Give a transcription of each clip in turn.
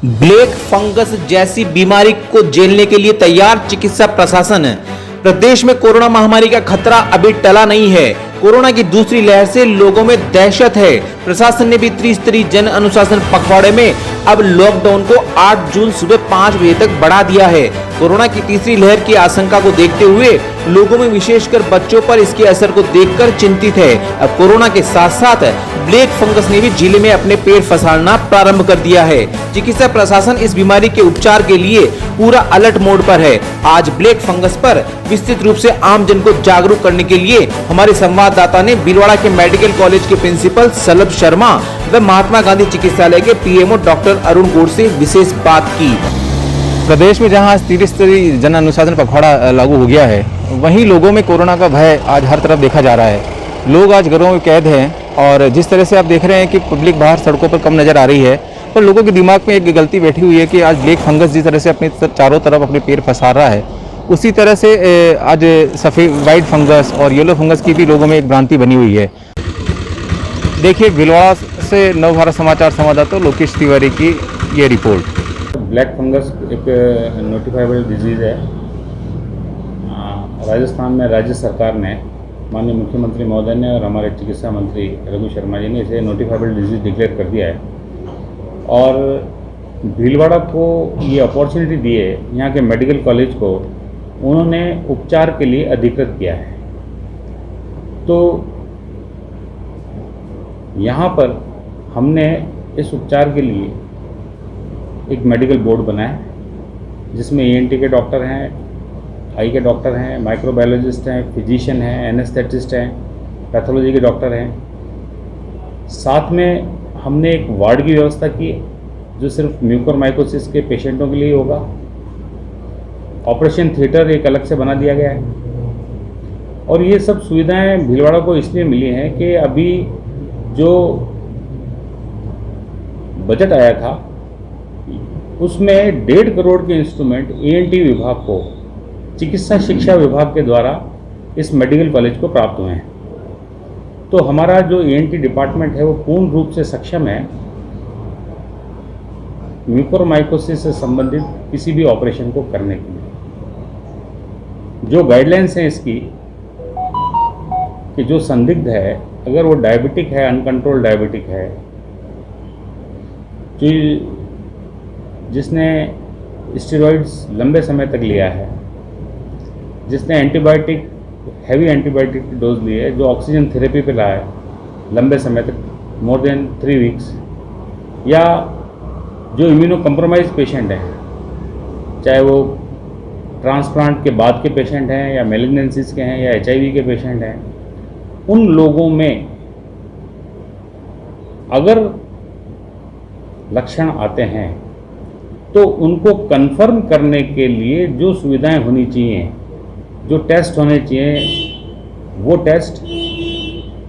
Black fungus जैसी बीमारी को झेलने के लिए तैयार चिकित्सा प्रशासन है। प्रदेश में कोरोना महामारी का खतरा अभी टला नहीं है। कोरोना की दूसरी लहर से लोगों में दहशत है। प्रशासन ने भी त्रिस्तरीय जन अनुशासन पखवाड़े में अब लॉकडाउन को 8 जून सुबह 5 बजे तक बढ़ा दिया है। कोरोना की तीसरी लहर की आशंका को देखते हुए लोगों में विशेषकर बच्चों पर इसके असर को देखकर चिंतित है। अब कोरोना के साथ साथ ब्लैक फंगस ने भी जिले में अपने पेड़ फसाना प्रारंभ कर दिया है। चिकित्सा प्रशासन इस बीमारी के उपचार के लिए पूरा अलर्ट मोड पर है। आज ब्लैक फंगस पर विस्तृत रूप से आम जन को जागरूक करने के लिए हमारे संवाददाता ने भीलवाड़ा के मेडिकल कॉलेज के प्रिंसिपल सलभ शर्मा व महात्मा गांधी चिकित्सालय के पीएमओ डॉक्टर अरुण गौड़ से विशेष बात की। प्रदेश में जहां त्रिस्तरीय जन अनुशासन पखवाड़ा लागू हो गया है, वहीं लोगों में कोरोना का भय आज हर तरफ देखा जा रहा है। लोग आज घरों में कैद हैं और जिस तरह से आप देख रहे हैं कि पब्लिक बाहर सड़कों पर कम नजर आ रही है, पर लोगों के दिमाग में एक गलती बैठी हुई है कि आज ब्लैक फंगस जिस तरह से अपने चारों तरफ अपने पैर फंसा रहा है, उसी तरह से आज सफ़ेद वाइट फंगस और येलो फंगस की भी लोगों में एक भ्रांति बनी हुई है। देखिए, भीलवाड़ा से नव भारत समाचार संवाददाता लोकेश तिवारी की ये रिपोर्ट। ब्लैक फंगस एक नोटिफाइबल डिजीज़ है। राजस्थान में राज्य सरकार ने, माननीय मुख्यमंत्री महोदय ने और हमारे चिकित्सा मंत्री रघु शर्मा जी ने इसे नोटिफाइबल डिजीज़ डिक्लेयर कर दिया है और भीलवाड़ा को ये अपॉर्चुनिटी दी है, यहाँ के मेडिकल कॉलेज को उन्होंने उपचार के लिए अधिकृत किया है। तो यहाँ पर हमने इस उपचार के लिए एक मेडिकल बोर्ड बनाया जिसमें ENT के डॉक्टर हैं, आई के डॉक्टर हैं, माइक्रोबायोलॉजिस्ट हैं, फिजिशियन हैं, एनेस्थेटिस्ट हैं, पैथोलॉजी के डॉक्टर हैं। साथ में हमने एक वार्ड की व्यवस्था की जो सिर्फ म्यूकोरमाइकोसिस के पेशेंटों के लिए होगा। ऑपरेशन थिएटर एक अलग से बना दिया गया है और ये सब सुविधाएं भीलवाड़ा को इसलिए मिली हैं कि अभी जो बजट आया था उसमें 1.5 करोड़ के इंस्ट्रूमेंट ENT विभाग को चिकित्सा शिक्षा विभाग के द्वारा इस मेडिकल कॉलेज को प्राप्त हुए हैं। तो हमारा जो ENT डिपार्टमेंट है वो पूर्ण रूप से सक्षम है म्यूकोरमाइकोसिस से संबंधित किसी भी ऑपरेशन को करने के लिए। जो गाइडलाइंस हैं इसकी कि जो संदिग्ध है, अगर वो डायबिटिक है, अनकंट्रोल्ड डायबिटिक है, जिसने स्टेरॉइड्स लंबे समय तक लिया है, जिसने एंटीबायोटिक हैवी एंटीबायोटिक की डोज ली है, जो ऑक्सीजन थेरेपी पे रहा है लंबे समय तक मोर देन 3 वीक्स, या जो इम्यूनो कम्प्रोमाइज पेशेंट हैं, चाहे वो ट्रांसप्लांट के बाद के पेशेंट हैं या मेलिग्नेंसीज के हैं या HIV के पेशेंट हैं, उन लोगों में अगर लक्षण आते हैं तो उनको कंफर्म करने के लिए जो सुविधाएं होनी चाहिए, जो टेस्ट होने चाहिए, वो टेस्ट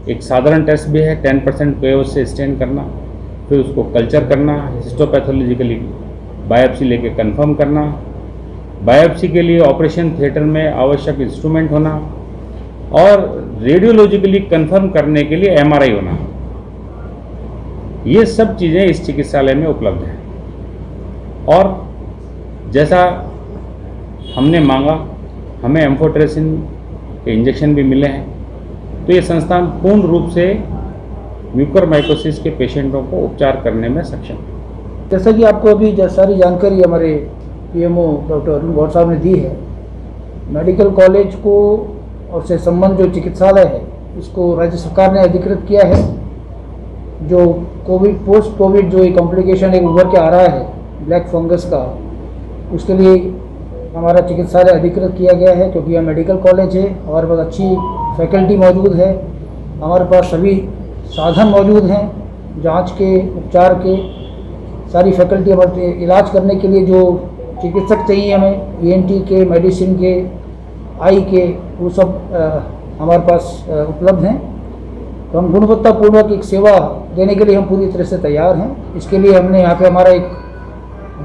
एक साधारण टेस्ट भी है 10% KOH से स्टेन करना, फिर उसको कल्चर करना, हिस्टोपैथोलॉजिकली बायोप्सी लेके कंफर्म करना, बायोप्सी के लिए ऑपरेशन थिएटर में आवश्यक इंस्ट्रूमेंट होना और रेडियोलॉजिकली कंफर्म करने के लिए MRI होना। ये सब चीज़ें इस चिकित्सालय में उपलब्ध हैं और जैसा हमने मांगा, हमें एम्फोटेरेसिन के इंजेक्शन भी मिले हैं। तो ये संस्थान पूर्ण रूप से म्यूकोरमाइकोसिस के पेशेंटों को उपचार करने में सक्षम है। जैसा कि आपको अभी सारी जानकारी हमारे पीएमओ डॉक्टर अरुण गौड़ साहब ने दी है, मेडिकल कॉलेज को और से संबंध जो चिकित्सालय है इसको राज्य सरकार ने अधिकृत किया है। जो कोविड पोस्ट कोविड जो कॉम्प्लिकेशन एक उभर के आ रहा है ब्लैक फंगस का, उसके लिए हमारा चिकित्सालय अधिकृत किया गया है क्योंकि यह मेडिकल कॉलेज है, हमारे पास अच्छी फैकल्टी मौजूद है, हमारे पास सभी साधन मौजूद हैं, जांच के उपचार के सारी फैकल्टी, हमारे इलाज करने के लिए जो चिकित्सक चाहिए हमें ENT के, मेडिसिन के, आई के, वो सब हमारे पास उपलब्ध हैं। तो हम गुणवत्तापूर्वक एक सेवा देने के लिए हम पूरी तरह से तैयार हैं। इसके लिए हमने यहाँ पे हमारा एक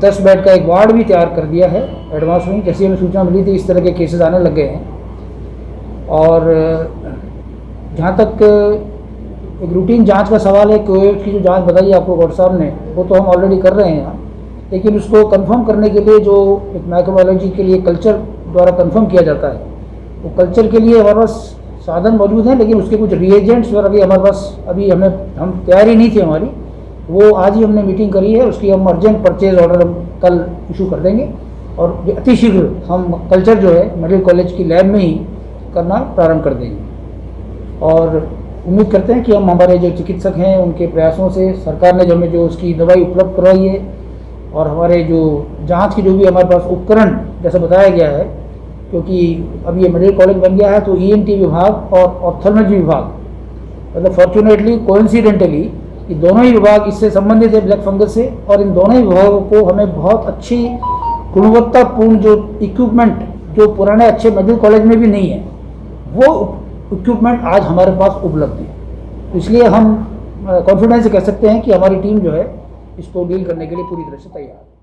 10 बेड का एक वार्ड भी तैयार कर दिया है एडवांस में। जैसे हमें सूचना मिली थी इस तरह के केसेस आने लग गए हैं और जहाँ तक एक रूटीन जांच का सवाल है, कोविड की जो जांच बताई आपको गौड़ साहब ने, वो तो हम ऑलरेडी कर रहे हैं यहाँ। लेकिन उसको कंफर्म करने के लिए जो एक माइक्रोबायोलॉजी के लिए कल्चर द्वारा कंफर्म किया जाता है, वो कल्चर के लिए हमारे पास साधन मौजूद हैं, लेकिन उसके कुछ रिएजेंट्स वगैरह भी हमारे पास अभी हम तैयारी नहीं थी हमारी, वो आज ही हमने मीटिंग करी है, उसकी हम अर्जेंट परचेज ऑर्डर हम कल इशू कर देंगे और अतिशीघ्र हम कल्चर जो है मेडिकल कॉलेज की लैब में ही करना प्रारंभ कर देंगे। और उम्मीद करते हैं कि हम हमारे जो चिकित्सक हैं उनके प्रयासों से सरकार ने जो हमें जो उसकी दवाई उपलब्ध करवाई है और हमारे जो जांच की जो भी हमारे पास उपकरण जैसा बताया गया है, क्योंकि अब ये मेडिकल कॉलेज बन गया है तो ईएनटी विभाग और ऑप्थेल्मोलॉजी विभाग, मतलब फॉर्चुनेटली कोइंसिडेंटली ये दोनों ही विभाग इससे संबंधित है, ब्लैक फंगस से, और इन दोनों ही विभागों को हमें बहुत अच्छी गुणवत्तापूर्ण जो इक्विपमेंट जो पुराने अच्छे मेडिकल कॉलेज में भी नहीं है, वो इक्विपमेंट आज हमारे पास उपलब्ध है। तो इसलिए हम कॉन्फिडेंस से कह सकते हैं कि हमारी टीम जो है इसको डील करने के लिए पूरी तरह से तैयार है।